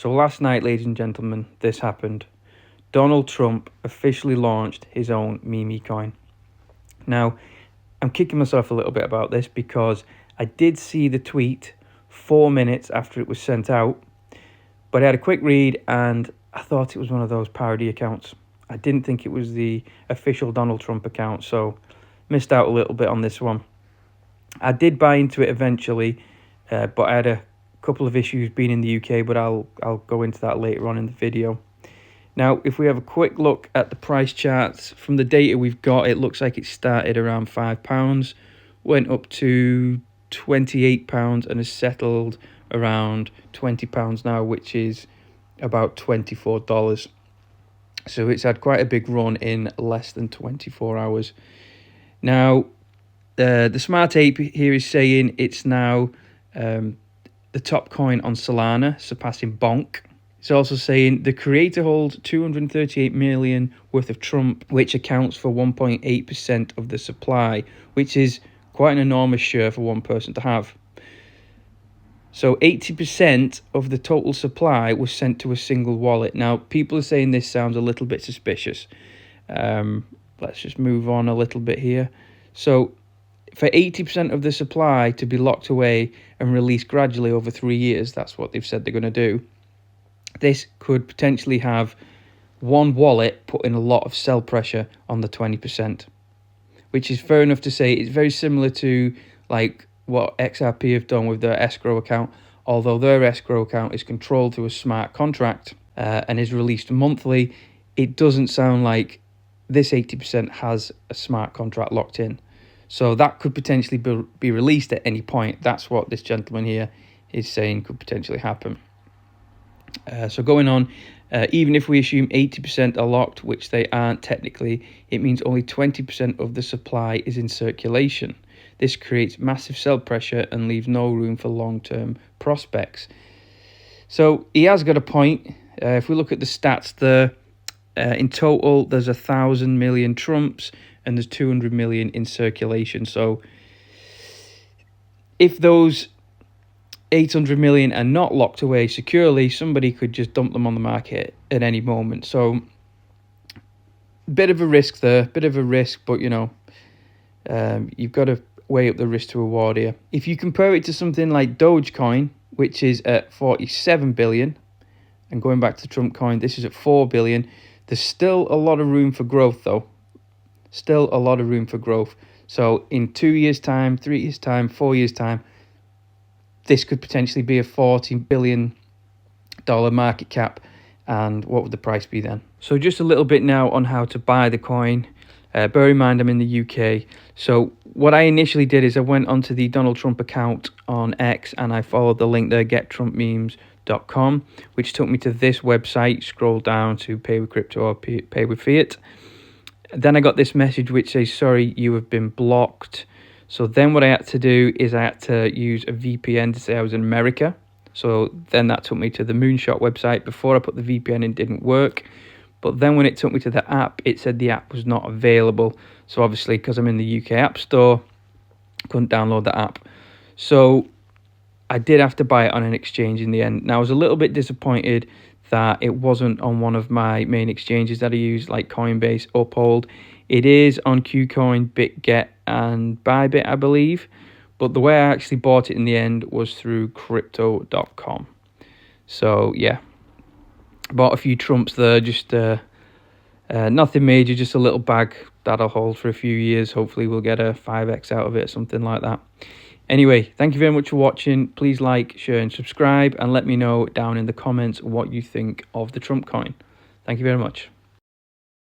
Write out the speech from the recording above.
So last night, ladies and gentlemen, this happened. Donald Trump officially launched his own meme coin. Now, I'm kicking myself a little bit about this because I did see the tweet 4 minutes after it was sent out, but I had a quick read and I thought it was one of those parody accounts. I didn't think it was the official Donald Trump account, so missed out a little bit on this one. I did buy into it eventually, but I had a couple of issues being in the UK, but I'll go into that later on in the video. Now, if we have a quick look at the price charts, from the data we've got, it looks like it started around £5, went up to £28 and has settled around £20 now, which is about $24. So it's had quite a big run in less than 24 hours. Now, the Smart Ape here is saying it's now the top coin on Solana, surpassing Bonk. It's also saying the creator holds 238 million worth of Trump, which accounts for 1.8% of the supply, which is quite an enormous share for one person to have. So 80% of the total supply was sent to a single wallet. Now, people are saying this sounds a little bit suspicious. Let's just move on a little bit here. So for 80% of the supply to be locked away and released gradually over 3 years, that's what they've said they're going to do. This could potentially have one wallet putting a lot of sell pressure on the 20%, which is fair enough to say. It's very similar to like what XRP have done with their escrow account, although their escrow account is controlled through a smart contract and is released monthly. It doesn't sound like this 80% has a smart contract locked in. So that could potentially be released at any point. That's what this gentleman here is saying could potentially happen. So going on, even if we assume 80% are locked, which they aren't technically, it means only 20% of the supply is in circulation. This creates massive sell pressure and leaves no room for long-term prospects. So he has got a point. If we look at the stats there, in total, there's 1,000 million Trumps and there's 200 million in circulation. So if those 800 million are not locked away securely, somebody could just dump them on the market at any moment. So bit of a risk there, but you know, you've got to weigh up the risk to reward here. If you compare it to something like Dogecoin, which is at 47 billion, and going back to Trump coin, this is at 4 billion. There's still a lot of room for growth though. Still a lot of room for growth. So in 2 years time, 3 years time, 4 years time, this could potentially be a $40 billion market cap. And what would the price be then? So just a little bit now on how to buy the coin. Bear in mind I'm in the UK. So what I initially did is I went onto the Donald Trump account on X and I followed the link there, gettrumpmemes.com, which took me to this website. Scroll down to pay with crypto or pay with fiat. Then I got this message which says, sorry, you have been blocked. So then what I had to do is I had to use a VPN to say I was in America. So then that took me to the Moonshot website. Before I put the VPN in, it didn't work. But then when it took me to the app, it said the app was not available. So obviously, because I'm in the UK App Store, couldn't download the app. So I did have to buy it on an exchange in the end. Now, I was a little bit disappointed that it wasn't on one of my main exchanges that I use, like Coinbase, Uphold. It is on KuCoin, BitGet, and Bybit, I believe. But the way I actually bought it in the end was through crypto.com. So, yeah. Bought a few Trumps there, just nothing major, just a little bag that'll hold for a few years. Hopefully we'll get a 5x out of it, something like that. Anyway, thank you very much for watching. Please like, share and subscribe, and let me know down in the comments what you think of the Trump coin. Thank you very much.